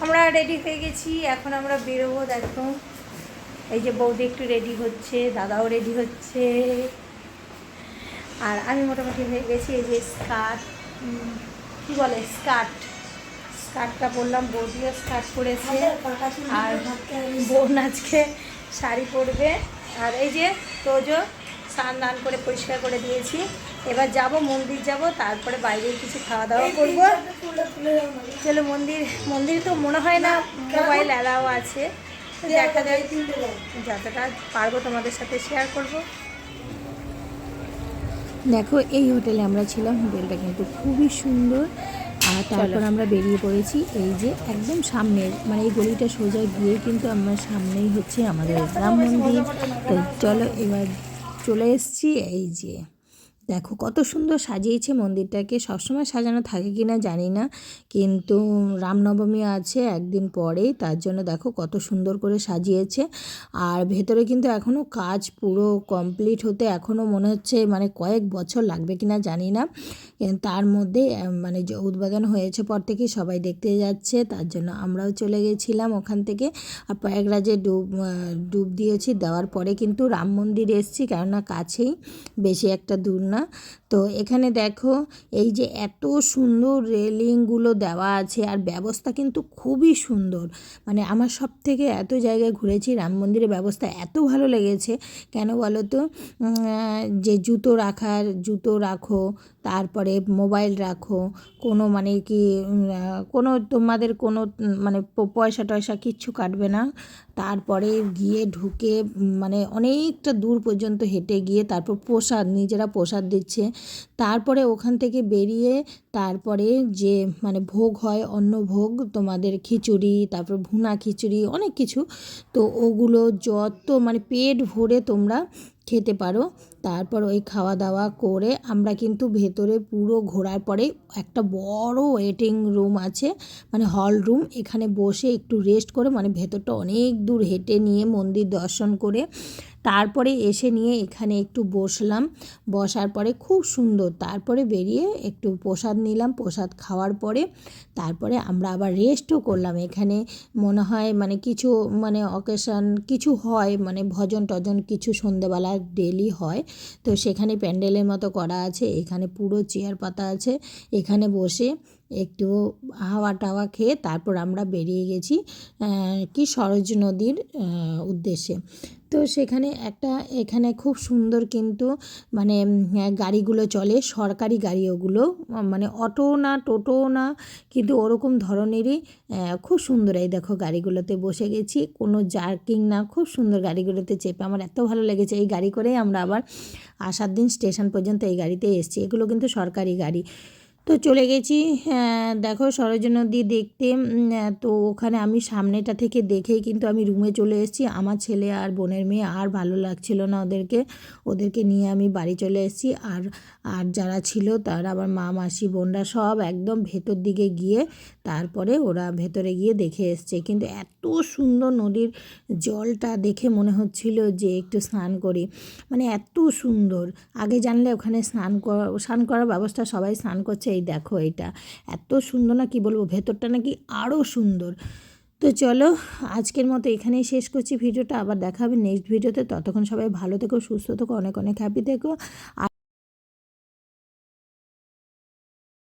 আমরা রেডি হয়ে গেছি, এখন আমরা বেরোবো। দেখো এই যে বৌদি একটু রেডি হচ্ছে, দাদাও রেডি হচ্ছে, আর আমি মোটামুটি হয়ে গেছি। এই যে স্কার্ট, কী বলে স্কার্টটা পরলাম, বৌদিও স্কার্ট পরেছে, আর বোন আজকে শাড়ি পরবে। আর এই যে তোজো স্নান দান করে পরিষ্কার করে দিয়েছি। এবার যাব মন্দির যাব, তারপরে বাইরে কিছু খাওয়া দাওয়া করবো। চলো মন্দির তো মনে হয় না মোবাইল অ্যালাও আছে, দেখা যায়, যতটা পারবো তোমাদের সাথে শেয়ার করব। দেখো এই হোটেলে আমরা ছিলাম, হোটেলটা কিন্তু খুবই সুন্দর। আর তারপর আমরা বেরিয়ে পড়েছি। এই যে একদম সামনের মানে এই গলিটা সোজা গিয়ে কিন্তু আমার সামনেই হচ্ছে আমাদের রাম মন্দির। তো চলো এবার চলে এসেছি। এই যে দেখো কত সুন্দর সাজিয়েছে মন্দিরটাকে। সবসময় সাজানো থাকে কি না জানি না, কিন্তু রামনবমী আছে একদিন পরেই, তার জন্য দেখো কত সুন্দর করে সাজিয়েছে। আর ভেতরে কিন্তু এখনও কাজ পুরো কমপ্লিট হতে এখনও মনে হচ্ছে মানে কয়েক বছর লাগবে কি না জানি না। তার মধ্যে মানে যে উদ্বোধন হয়েছে পর থেকে সবাই দেখতে যাচ্ছে, তার জন্য আমরাও চলে গেছিলাম ওখান থেকে। আর প্রয়াগরাজে ডুব দিয়েছি, দেওয়ার পরে কিন্তু রাম মন্দির এসেছি, কেননা কাছেই, বেশি একটা দূর না। তো এখানে দেখো এই যে এত সুন্দর রেলিংগুলো দেওয়া আছে, আর ব্যবস্থা কিন্তু খুবই সুন্দর। মানে আমার সব থেকে এত জায়গায় ঘুরেছি, রাম মন্দিরের ব্যবস্থা এত ভালো লেগেছে। কেন বলো তো, যে জুতো রাখো, তারপরে মোবাইল রাখো, কোনো মানে কি কোনো তোমাদের কোনো মানে পয়সা টয়সা কিচ্ছু কাটবে না। তারপরে গিয়ে ঢুকে মানে অনেকটা দূর পর্যন্ত হেঁটে গিয়ে তারপর নিজেরা প্রসাদ দিচ্ছে। তারপরে ওখান থেকে বেরিয়ে তারপরে যে মানে ভোগ হয়, অন্ন ভোগ, তোমাদের খিচুড়ি, তারপর ভুনা খিচুড়ি, অনেক কিছু। তো ওগুলো যত মানে পেট ভরে তোমরা খেতে পারো। তারপর ওই খাওয়া দাওয়া করে আমরা কিন্তু ভেতরে পুরো ঘোরার পরে একটা বড় ওয়েটিং রুম আছে, মানে হল রুম, এখানে বসে একটু রেস্ট করে, মানে ভেতরটা অনেক দূর হেঁটে নিয়ে মন্দির দর্শন করে তারপরে এসে নিয়ে এখানে একটু বসলাম। বসার পরে খুব সুন্দর, তারপরে বেরিয়ে একটু প্রসাদ নিলাম। প্রসাদ খাওয়ার পরে তারপরে আমরা আবার রেস্টও করলাম। এখানে মনে হয় মানে কিছু মানে অকেশন কিছু হয়, মানে ভজন টজন কিছু সন্ধেবেলা ডেলি হয়। তো সেখানে প্যান্ডেলের মতো করা আছে, এখানে পুরো চেয়ার পাতা আছে, এখানে বসে একটু হাওয়া টাওয়া খেয়ে তারপর আমরা বেরিয়ে গেছি কি সরজ নদীর উদ্দেশ্যে। তো সেখানে এখানে খুব সুন্দর কিন্তু মানে গাড়িগুলো চলে, সরকারি গাড়ি ওগুলো, মানে অটো না টোটো না, কিন্তু ওরকম ধরনেরই খুব সুন্দর। এই দেখো গাড়িগুলোতে বসে গেছি, কোনো জার্কিং না, খুব সুন্দর গাড়িগুলোতে চেপে আমার এত ভালো লেগেছে। এই গাড়ি করেই আমরা আবার আসার দিন স্টেশন পর্যন্ত এই গাড়িতে এসেছি। এগুলো কিন্তু সরকারি গাড়ি। তো চলে গেছি দেখো সরোজ নদী দেখতে। তো ওখানে আমি সামনেটা থেকে দেখেই কিন্তু আমি রুমে চলে এসেছি। আমার ছেলে আর বোনের মেয়ে আর ভালো লাগছিল না ওদেরকে নিয়ে আমি বাড়ি চলে এসেছি। আর আর যারা ছিল তারা আবার মা মাসি বোনরা সব একদম ভেতর দিকে গিয়ে তারপরে ওরা ভেতরে গিয়ে দেখে এসছে। কিন্তু এত সুন্দর নদীর জলটা দেখে মনে হচ্ছিল যে একটু স্নান করি, মানে এত সুন্দর। আগে জানলে ওখানে স্নান করার ব্যবস্থা, সবাই স্নান করছে। এই দেখো এটা এত সুন্দর না কি বলবো, ভেতরটা নাকি আরও সুন্দর। তো চলো আজকের মতো এখানেই শেষ করছি ভিডিওটা, আবার দেখা হবে নেক্সট ভিডিওতে। ততক্ষণ সবাই ভালো থেকো, সুস্থ থেকো, অনেক অনেক হ্যাপি থেকো। আর